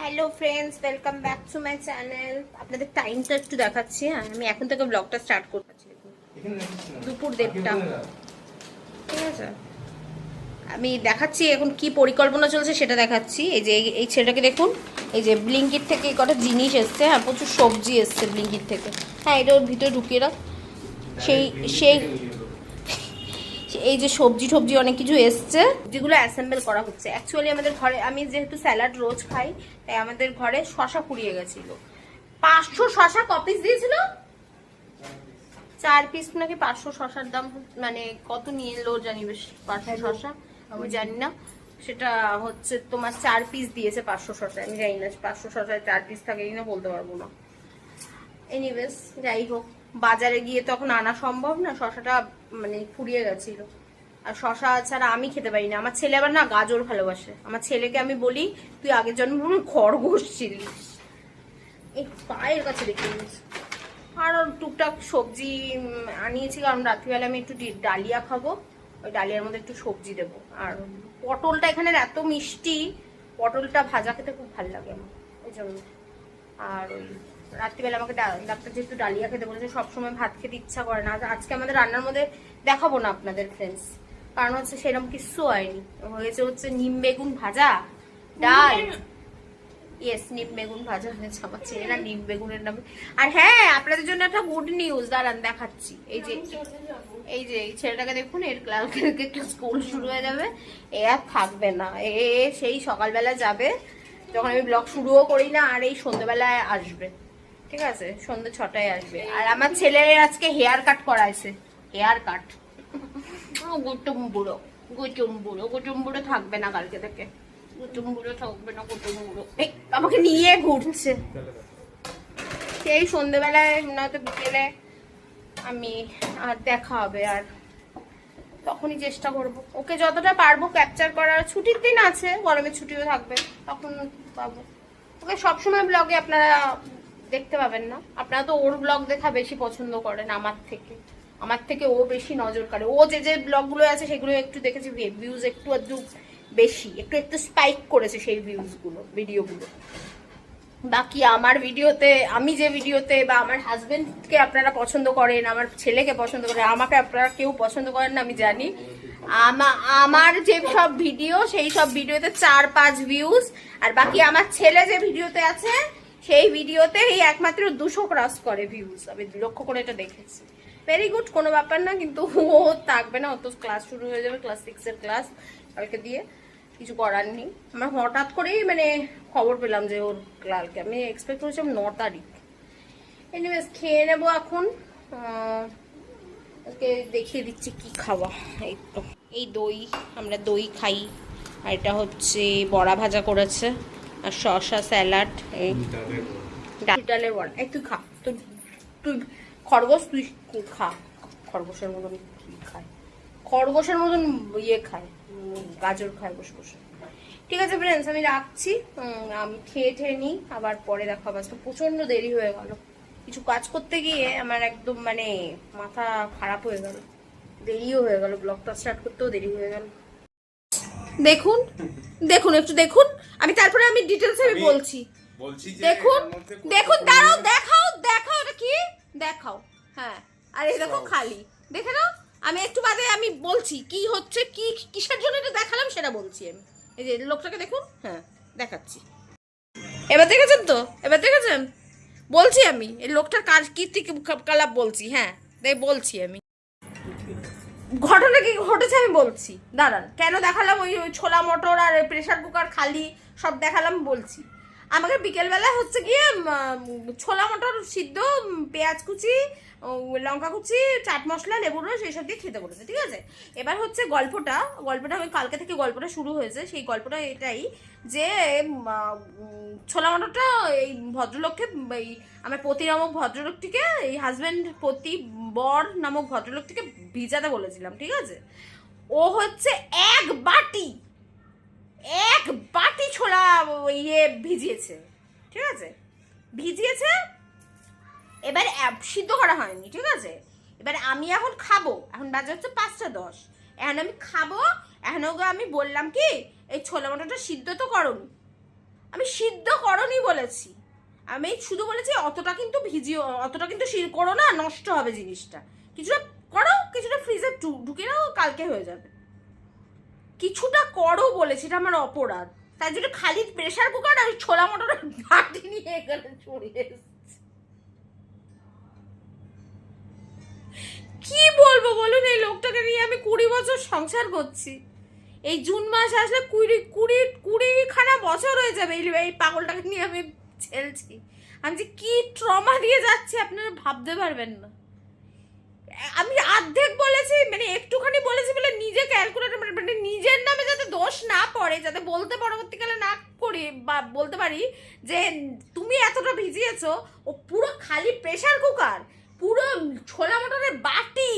Hello friends, welcome back to my channel. আপনাদের টাইমটা একটু দেখাচ্ছি। হ্যাঁ, আমি এখন থেকে ব্লগটা স্টার্ট করছি। দুপুর 1:30, ঠিক আছে। আমি দেখাচ্ছি এখন কি পরিকল্পনা চলছে সেটা দেখাচ্ছি। এই যে এই ছেলেটাকে দেখুন, এই যে ব্লিঙ্কিট থেকে এই কটা জিনিস এসছে। হ্যাঁ, প্রচুর সবজি এসছে ব্লিঙ্কিট থেকে। হ্যাঁ, এটা ওর ভিতরে ঢুকিয়ে রাখ। সেই সেই এই যে সবজি টবজি অনেক কিছু এসছে, যেগুলো অ্যাসেম্বল করা হচ্ছে। অ্যাকচুয়ালি আমাদের ঘরে, আমি যেহেতু স্যালাড রোজ খাই, তাই আমাদের ঘরে শশা ফুরিয়ে গেছিল। 500 শশা কপিস দিয়েছিল, 4 পিস নাকি 500 শশার দাম। মানে কত নিয়ে এলো জানি, বেশ 500 শশা আমি জানি না। সেটা হচ্ছে তোমার 4 পিস দিয়েছে 500 শশা। আমি জানি না 500 শশায় 4 পিস থাকে কিনা, বলতে পারবো না। এনিওয়েজ, যাই হোক, বাজারে গিয়ে তখন আনা সম্ভব না, শশাটা মানে ফুরিয়ে গেছিল। আর শশা ছাড়া আমি খেতে পারি না। আমার ছেলে আবার না গাজর ভালোবাসে। আমার ছেলেকে আমি বলি, তুই আগের জন্ম খরগোশ ছিলিস। এই পায়ের কাছে দেখে নিস। আর টুকটাক সবজি আনিয়েছি, কারণ রাত্রিবেলা আমি একটু ডালিয়া খাবো। ওই ডালিয়ার মধ্যে একটু সবজি দেবো। আর পটলটা এখানে এত মিষ্টি, পটলটা ভাজা খেতে খুব ভালো লাগে আমার, ওই জন্য। আর ওই রাত্রিবেলা আমাকে ডাক্তার যেহেতু ডালিয়া খেতে বলেছে, সবসময় ভাত খেতে ইচ্ছা করে না। আজকে আমাদের রান্নার মধ্যে দেখাবো না আপনাদের ফ্রেন্ডস, কারণ হচ্ছে সেরকম কিছু হয়নি। হয়েছে হচ্ছে নিম বেগুন ভাজা, ডাল। ইয়েস, নিম বেগুন ভাজা হয়েছে। আমার ছেলেরা নিম বেগুনের নামে। আর হ্যাঁ, আপনাদের জন্য একটা গুড নিউজ, দাঁড়ান দেখাচ্ছি। এই ছেলেটাকে দেখুন, এর কালকে স্কুল শুরু হয়ে যাবে। এ আর থাকবে না, সেই সকালবেলা যাবে যখন আমি ব্লগ শুরুও করি না, আর এই সন্ধ্যেবেলায় আসবে, ঠিক আছে। সন্ধ্যে 6টায় আসবে। আর আমার ছেলের আজকে হেয়ার কাট করাইছে। হেয়ার কাট গুটুম বুড়ো, গুটুম বুড়ো থাকবে না কালকে থেকে। গুটুম বুড়ো থাকবে না, গুটুম বুড়ো আমাকে নিয়ে ঘুরছে। সেই সন্ধ্যেবেলায় নয়তো বিকেলে আমি আর দেখা হবে। আর তখনই চেষ্টা করব ওকে যতটা পারবো ক্যাপচার করার। ছুটির দিন আছে, গরমের ছুটিও থাকবে, তখন পাবো ওকে। সবসময় ব্লগে আপনারা দেখতে পাবেন না। আপনারা তো ওর ব্লগ দেখা বেশি পছন্দ করেন আমার থেকে ও বেশি নজর কাড়ে। ও যে ব্লগগুলো আছে সেগুলো একটু দেখেছি, ভিউজ একটু বেশি, একটু স্পাইক করেছে সেই ভিডিওগুলো। বাকি আমার ভিডিওতে, আমি যে ভিডিওতে, বা আমার হাজবেন্ডকে আপনারা পছন্দ করেন, আমার ছেলেকে পছন্দ করেন, আমাকে আপনারা কেউ পছন্দ করেন না আমি জানি। আমার যে সব ভিডিও, সেই সব ভিডিওতে 4-5 ভিউজ। আর বাকি আমার ছেলে যে ভিডিওতে আছে, সেই ভিডিওতে এই একমাত্র 200 ক্রস করে ভিউজ। আমি লক্ষ্য করে এটা দেখেছি। ভেরি গুড, কোনো ব্যাপার না। কিন্তু ও থাকবে না, ও তো ক্লাস শুরু হয়ে যাবে, ক্লাস 6-এর ক্লাস কালকে দিয়ে। কিছু করার নেই। আমার হঠাৎ করেই মানে খবর পেলাম যে ওর কালকে, আমি এক্সপেক্ট করেছিলাম 9 তারিখ। এনিওয়েজ, খেয়ে নেবো এখন। ওকে দেখিয়ে দিচ্ছি কি খাওয়া। এই তো, এই দই, আমরা দই খাই। আর এটা হচ্ছে বড়া ভাজা করেছে, আর শসা, স্যালাড, এই ডালের বড়া। এই তুই খা, তুই খরগোশ, তুই খা। খরগোশের মতন কি খায়, খরগোশের মতন ইয়ে খায়, গাজর খায় বসে বসে। ঠিক আছে ফ্রেন্ডস, আমি রাখছি। আমি খেয়ে নিই, আবার পরে দেখা হবে। আজকে প্রচন্ড দেরি হয়ে গেল, কিছু কাজ করতে গিয়ে আমার একদম মানে মাথা খারাপ হয়ে গেল, দেরিও হয়ে গেল, ব্লগটা স্টার্ট করতেও দেরি হয়ে গেল। দেখুন দেখুন, একটু দেখুন। আমি ডিটেলস আমি বলছি। দেখুন দেখুন, দাঁড়াও, দেখাও এটা কি, দেখাও। হ্যাঁ, আর এই দেখো খালি, দেখে নাও। আমি একটু বাদে আমি বলছি কি হচ্ছে, কি কিসের জন্য এটা দেখালাম সেটা বলছি আমি। এই যে লোকটাকে দেখুন, হ্যাঁ দেখাচ্ছি। এবার দেখেছেন বলছি আমি, এই লোকটার কাজ কীর্তিকলাপ বলছি। হ্যাঁ, বলছি আমি ঘটনা কি ঘটেছে আমি বলছি। দাঁড়ান, কেন দেখালাম ওই ছোলা মটর আর প্রেসার কুকার খালি সব দেখালাম বলছি। আমাকে বিকেলবেলা হচ্ছে গিয়ে ছোলা মটর সিদ্ধ, পেঁয়াজ কুচি, লঙ্কা কুচি, চাট মশলা, লেবুর রস এইসব দিয়ে খেতে বলেছে, ঠিক আছে। এবার হচ্ছে গল্পটা আমি কালকে থেকে গল্পটা শুরু হয়েছে। সেই গল্পটা এটাই যে ছোলা মটরটা এই ভদ্রলোককে, এই আমার পতি নামক ভদ্রলোকটিকে, এই হাজব্যান্ড পতি বর নামক ভদ্রলোকটিকে ভিজাতে বলেছিলাম, ঠিক আছে। ও হচ্ছে এক বাটি ছোলা ইয়ে ভিজিয়েছে, ঠিক আছে, ভিজিয়েছে। এবার সিদ্ধ করা হয়নি, ঠিক আছে। এবার আমি এখন খাবো, এখন বাজে হচ্ছে 5:10। এখন আমি খাবো, এখন ওকে আমি বললাম কি, এই ছোলা মটরটা সিদ্ধ তো করুন। আমি সিদ্ধ করনি বলেছি, আমি শুধু বলেছি অতটা কিন্তু ভিজিও, অতটা কিন্তু করো না, নষ্ট হবে জিনিসটা। কিছুটা করো, কিছুটা ফ্রিজে ঢুকে নাও, কালকে হয়ে যাবে। কিছুটা করো বলেছি, এটা আমার অপরাধ। তাই জন্য খালি প্রেসার কুকার আর ছোলা মটরের বাটি নিয়ে এখানে চলে এসেছি। কি বলবো বলুন, এই লোকটাকে নিয়ে আমি 20 বছর সংসার করছি। এই জুন মাস আসলে 20 বছর হয়ে যাবে এই পাগলটাকে নিয়ে আমি ছেলছি। আমি যে কি ট্রমা দিয়ে যাচ্ছি আপনারা ভাবতে পারবেন না। আমি অর্ধেক বলেছি, মানে একটুখানি বলেছি বলে নিজে ক্যালকুলেটর, মানে নিজের নামে যাতে দোষ না পড়ে, যাতে বলতে পরবর্তীকালে না করি বা বলতে পারি যে তুমি এতটা ভিজিয়েছো। ও পুরো খালি প্রেসার কুকার, পুরো ছোলা মটরের বাটি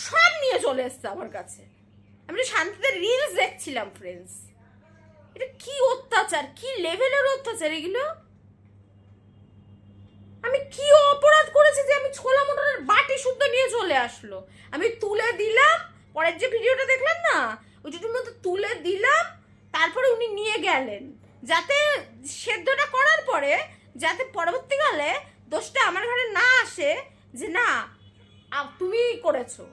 সব নিয়ে চলে এসছে আমার কাছে। আমি শান্তিতে রিলস দেখছিলাম ফ্রেন্ডস। এটা কি অত্যাচার, কি লেভেলের অত্যাচার এগুলো! আমি কি অপরাধ করেছি যে আমি ছোলা মটরের বাটি শুদ্ধ নিয়ে চলে আসলো? আমি তুলে দিলাম, পরের যে ভিডিওটা দেখলেন না, ওইটার মধ্যে তুলে দিলাম, তারপরে উনি নিয়ে গেলেন, যাতে সেদ্ধটা করার পরে যাতে পরবর্তীকালে দোষটা আমার ঘরে না আসে যে না তুমি করেছো।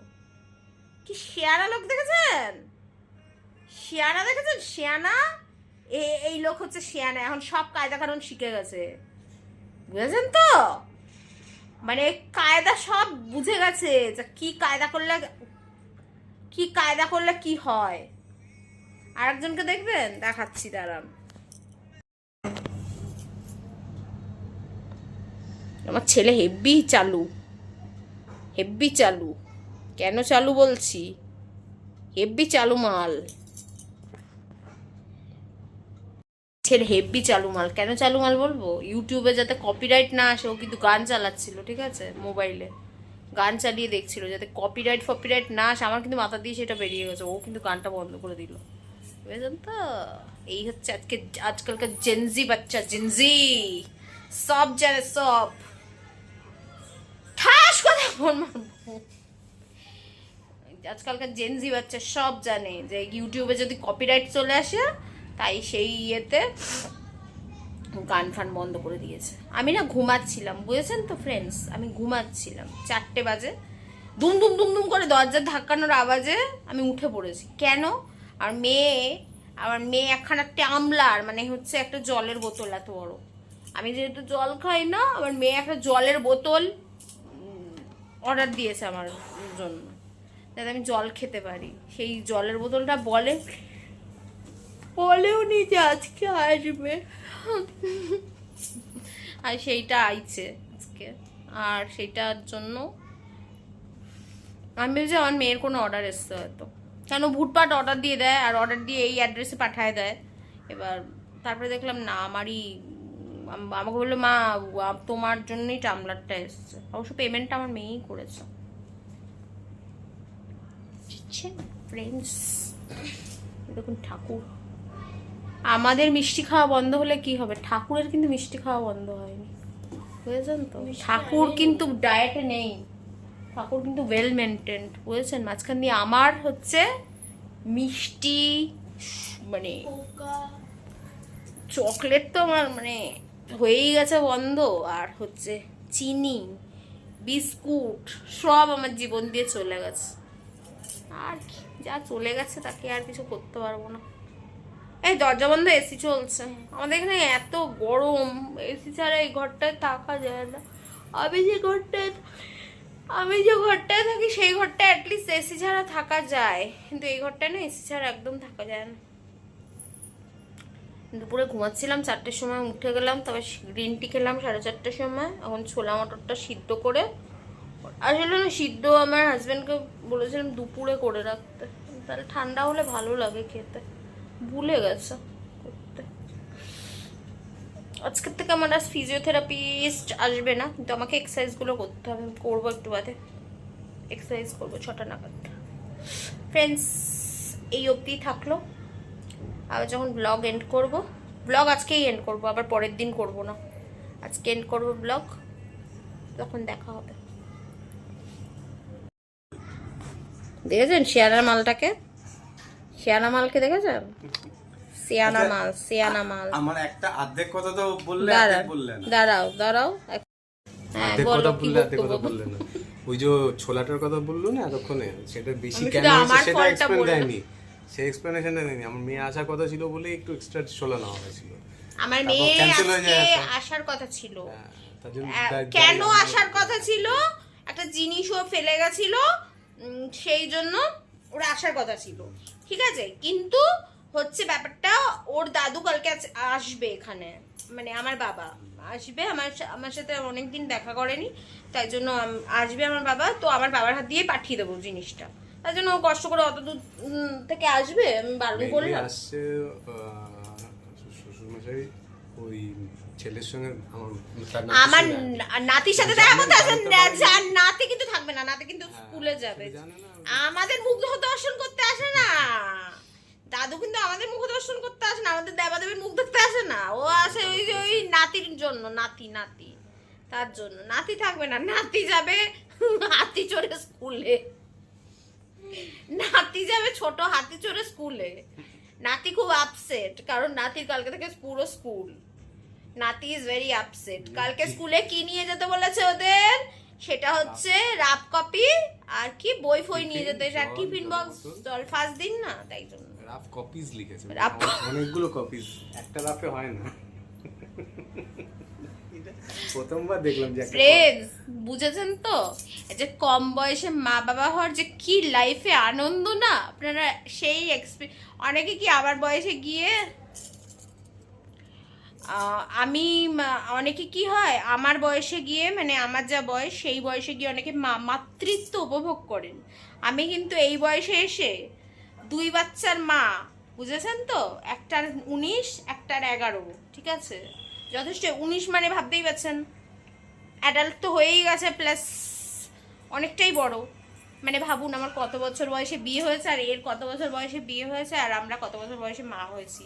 কি শেয়ানা লোক দেখেছেন? শেয়ানা দেখেছেন? শেয়ানা, এই লোক হচ্ছে শেয়ানা, এখন সব কায়দা কারণ শিখে গেছে, বুঝেছেন তো? মানে কায়দা সব বুঝে গেছে যে কি কায়দা করলে কি হয়। আরেকজনকে দেখবেন, দেখাচ্ছি দাঁড়ান। আমার ছেলে হেব্বি চালু। কেন চালু বলছি? হেব্বি চালু মাল। ছেলে হেব্বি চালু মাল। কেন চালু মাল বলবো? ইউটিউবে যাতে কপিরাইট না আসে, ও কিন্তু গান চালাচ্ছিল, ঠিক আছে, মোবাইলে গান চালিয়ে দেখছিল যাতে কপিরাইট না আসে। আমার কিন্তু মাথা দিয়ে সেটা বেরিয়ে গেছে, ও কিন্তু গানটা বন্ধ করে দিল, বুঝলেন তো? এই হচ্ছে আজকালকার জেনজি বাচ্চা, জেনজি সব জানে, সব ঠাস কথা বলবো। আজকালকার জেনজি বাচ্চা সব জানে যে ইউটিউবে যদি কপিরাইট চলে আসে, তাই সেই ইয়েতে গান ফান বন্ধ করে দিয়েছে। আমি না ঘুমাচ্ছিলাম, বুঝেছেন তো ফ্রেন্ডস, আমি ঘুমাচ্ছিলাম, 4টে বাজে, দুম দুম দুম দুম করে দরজার ধাক্কানোর আওয়াজে আমি উঠে পড়েছি। কেন? আমার মেয়ে একখানা টামলার, মানে হচ্ছে একটা জলের বোতল এত বড়, আমি যেহেতু জল খাই না, আমার মেয়ে একটা জলের বোতল অর্ডার দিয়েছে আমার জন্য, যাতে আমি জল খেতে পারি। সেই জলের বোতলটা বলেও নি যে আজকে আসবে, আর সেইটা আইছে আজকে। আর সেইটার জন্য আমি ভেবেছি আমার মেয়ের কোনো অর্ডার এসছে হয়তো, কেন ভুটপাট অর্ডার দিয়ে দেয়, আর অর্ডার দিয়ে এই অ্যাড্রেসে পাঠায় দেয়। এবার তারপরে দেখলাম না, আমাকে বললো মা তোমার জন্যই টামলারটা এসছে। অবশ্য পেমেন্টটা আমার মেয়েই করেছে। ফ্রেন্ডস দেখুন, ঠাকুর আমাদের মিষ্টি খাওয়া বন্ধ হলে কি হবে, ঠাকুরের কিন্তু মিষ্টি খাওয়া বন্ধ হয়নি, বুঝেছেন তো? ঠাকুর কিন্তু ডায়েটে নেই, ঠাকুর কিন্তু ওয়েল মেনটেন্ড, বুঝেছেন? মাঝখান দিয়ে আমার হচ্ছে মিষ্টি, মানে চকলেট তো আমার মানে হয়েই গেছে বন্ধ, আর হচ্ছে চিনি, বিস্কুট সব আমার জীবন দিয়ে চলে গেছে। আর যা চলে গেছে তাকে আর কিছু করতে পারবো না। এই দরজা বন্ধ, এসি চলছে আমাদের এখানে, এত গরম, এসি ছাড়া এই ঘরটায় থাকা যায় না। আমি যে ঘরটায় থাকি সেই ঘরটায় অ্যাটলিস্ট এসি ছাড়া থাকা যায়, কিন্তু এই ঘরটায় না এসি ছাড়া একদম থাকা যায় না। দুপুরে ঘুমাচ্ছিলাম, 4টের সময় উঠে গেলাম, তবে গ্রিন টি খেলাম 4:30টার সময়। এখন ছোলা মটরটা সিদ্ধ করে, আসলে না সিদ্ধ আমার হাজব্যান্ডকে বলেছিলাম দুপুরে করে রাখতে, তাহলে ঠান্ডা হলে ভালো লাগে খেতে, ভুলে গেছে করতে। আজকের থেকে আমার আর ফিজিওথেরাপিস্ট আসবে না, কিন্তু আমাকে এক্সারসাইজগুলো করতে হবে, করবো একটু বাদে এক্সারসাইজ করবো 6টা নাগাদ। ফ্রেন্ডস এই অবধি থাকলো, আবার যখন ব্লগ এন্ড করব, ব্লগ আজকেই এন্ড করব, আবার পরের দিন করব না, আজকে এন্ড করব ব্লগ, তখন দেখা হবে। দেখেছেন শেয়ানার মালটাকে, শেয়ানা মালকে দেখেছেন? সিয়ানা মাল, সিয়ানা মাল। আমার একটা অর্ধেক কথা তো বললে, অর্ধেক বললে না। দাঁড়াও হ্যাঁ বলো, কি বললে না? ওই যে ছোলাটার কথা বললো না এতক্ষণে, সেটা বেশি কেন সেটা এক্সপ্লেন দেয়নি, সেই এক্সপ্লেনেশনটা দেয়নি। আমার মেয়ে আসার কথা ছিল বলে একটু এক্সট্রা ছোলা নেওয়া হয়েছিল। আমার মেয়ে আজকে আসার কথা ছিল, কেন আসার কথা ছিল, একটা জিনিসও ফেলে গেছিল, সেই জন্য ওরা আসার কথা ছিল, ঠিক আছে। কিন্তু হচ্ছে ব্যাপারটা, ওর দাদু কালকে আসবে এখানে, মানে আমার বাবা আসবে, আমার সাথে অনেকদিন দেখা করেনি, তাই জন্য আসবে আমার বাবা, তো আমার বাবার হাত দিয়ে পাঠিয়ে দেবো জিনিসটা, তাই জন্য কষ্ট করে অত দূর থেকে আসবে, আমি বারণ করলাম। আসছে শ্বশুরমশাই ওই ছেলের সঙ্গে আমার নাতির সাথে দেখা করতে আসবেন, নাতি কিন্তু থাকবে না, নাতি কিন্তু স্কুলে যাবে, আমাদের মুখ দর্শন করতে আসে না, দাদু কিন্তু আমাদের মুখ দর্শন করতে আসে না, আমাদের দেবাদেবীর মুখ দেখতে আসে না, ও আসে ওই নাতির জন্য, নাতি তার জন্য। নাতি থাকবে না, নাতি যাবে হাতি চড়ে স্কুলে, নাতি যাবে ছোট হাতি চড়ে স্কুলে। নাতি খুব আপসেট, কারণ নাতির কালকে থেকে পুরো স্কুল, নাতি ইজ ভেরি আপসেট। কালকে স্কুলে কি নিয়ে যেতে বলেছে ওদের, সেটা হচ্ছে রাফ কপি আর কি বই ফই নিয়ে যেতে, টিফিন বক্স জল ফার্স্ট দিন না, তাই জন্য রাফ কপিজ লিখেছে, অনেকগুলো কপিজ, একটা রাফে হয় না। প্রথমবার দেখলাম যে ফ্রেন্ডস, বুঝেছেন তো, যে কম বয়সে মা বাবা হওয়ার যে কি লাইফে আনন্দ না, আপনারা সেই অনেকে কি আমার বয়সে গিয়ে, আমি অনেকে কি হয় আমার বয়সে গিয়ে, মানে আমার যা বয়স সেই বয়সে গিয়ে অনেকে মাতৃত্ব উপভোগ করেন, আমি কিন্তু এই বয়সে এসে 2 বাচ্চার মা, বুঝেছেন তো, একটার 19 একটার 11, ঠিক আছে, যথেষ্ট। 19 মানে ভাবতেই পারছেন, অ্যাডাল্ট তো হয়েই গেছে, প্লাস অনেকটাই বড়, মানে ভাবুন আমার কত বছর বয়সে বিয়ে হয়েছে, আর এর কত বছর বয়সে বিয়ে হয়েছে, আর আমরা কত বছর বয়সে মা হয়েছি,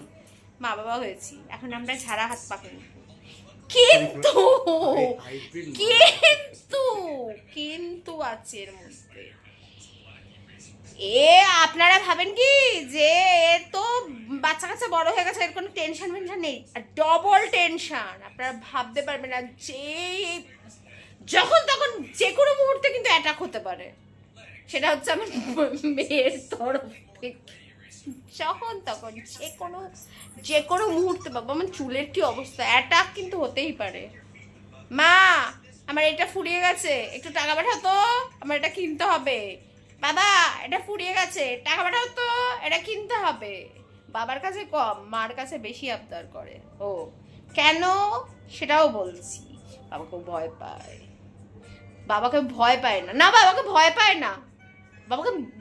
মা বাবা হয়েছি, এখন আমরা ঝাড়া হাত পা কিন্তু কিন্তু আছে এর মধ্যে। আপনারা ভাবেন কি যে তো বাচ্চা কাচ্চা বড় হয়ে গেছে, এর কোনো টেনশন নেই, আর ডবল টেনশন, আপনারা ভাবতে পারবেন না, যে যখন তখন যে কোনো মুহূর্তে কিন্তু অ্যাটাক হতে পারে, সেটা হচ্ছে আমার মেয়ের তরফ থেকে, যখন তখন যে কোনো মুহূর্তে। বাবা আমার চুলের কি অবস্থা, অ্যাটাক কিন্তু হতেই পারে। মা আমার এটা ফুরিয়ে গেছে, একটু টাকা পাঠাও তো, আমার এটা কিনতে হবে। বাবা এটা ফুরিয়ে গেছে, টাকা পাঠাও তো, এটা কিনতে হবে। বাবার কাছে কম, মার কাছে বেশি আবদার করে। ও কেন সেটাও বলছি। বাবাকে ভয় পায়, বাবাকে ভয় পায় না, না বাবাকে ভয় পায় না,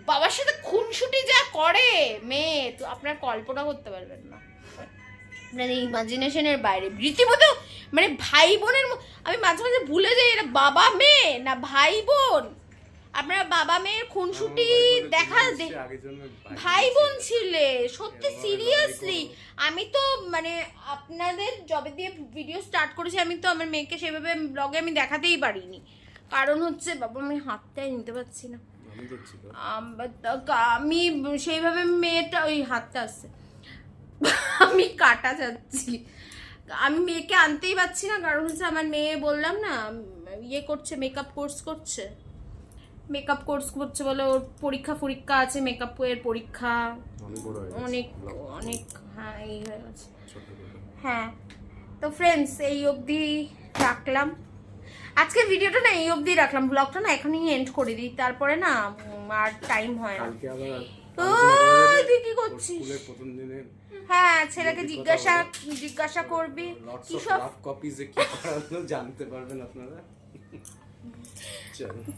বাবার সাথে খুনসুটি যা করে মেয়ে, তো আপনার কল্পনা করতে পারবেন না, মানে ইমাজিনেশনের বাইরে, রীতিমতো মানে ভাই বোনের। আমি মাঝে মাঝে ভুলে যাই এরা বাবা মেয়ে না ভাই বোন। আপনারা বাবা মেয়ের খুনসুটি দেখা ভাই বোন ছিলে, সত্যি সিরিয়াসলি। আমি তো মানে আপনাদের জবে দিয়ে ভিডিও স্টার্ট করেছি, আমি তো আমার মেয়েকে সেভাবে ব্লগে আমি দেখাতেই পারিনি, কারণ হচ্ছে বাবা আমি হাতটাই নিতে পারছি না, আমি সেইভাবে মেয়েটা ওই হাতটা আসছে, আমি কাটা যাচ্ছি, আমি মেয়েকে আনতেই পারছি না, কারণ হচ্ছে আমার মেয়ে বললাম না ইয়ে করছে, মেকআপ কোর্স করছে বলে ওর পরীক্ষা আছে, মেকআপ এর পরীক্ষা অনেক অনেক, হ্যাঁ এই হয়ে গেছে। হ্যাঁ তো ফ্রেন্ডস, এই অবধি রাখলাম আজকের ভিডিওটা, না এই অবধি রাখলাম, ব্লগটা না এখনই এন্ড করে দিই, তারপরে না আর টাইম হয় না। তুই কি করছিস? হ্যাঁ ছেলেকে জিজ্ঞাসা করবি কি সব কপিজে কি করালো জানতে পারবেন আপনারা।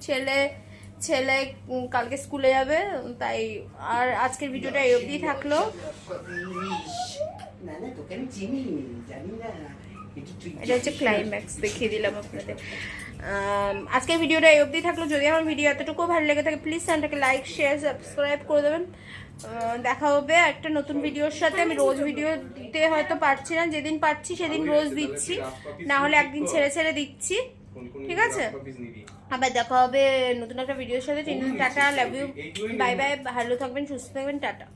ছেলে কালকে স্কুলে যাবে, তাই আর আজকের ভিডিওটা এই অবধি থাকলো। এটা হচ্ছে ক্লাইম্যাক্স, দেখিয়ে দিলাম আপনাদের। আজকের ভিডিওটা এই অবধি থাকলো। যদি আমার ভিডিও এতটুকু ভালো লেগে থাকে প্লিজ চ্যানেলটাকে লাইক শেয়ার সাবস্ক্রাইব করে দেবেন। দেখা হবে একটা নতুন ভিডিওর সাথে। আমি রোজ ভিডিও দিতে হয়তো পারছি না, যেদিন পারছি সেদিন রোজ দিচ্ছি, না হলে একদিন ছেড়ে ছেড়ে দিচ্ছি, ঠিক আছে। আবার দেখা হবে নতুন একটা ভিডিওর সাথে। Tata, love you, bye bye, ভালো থাকবেন, সুস্থ থাকবেন, টাটা।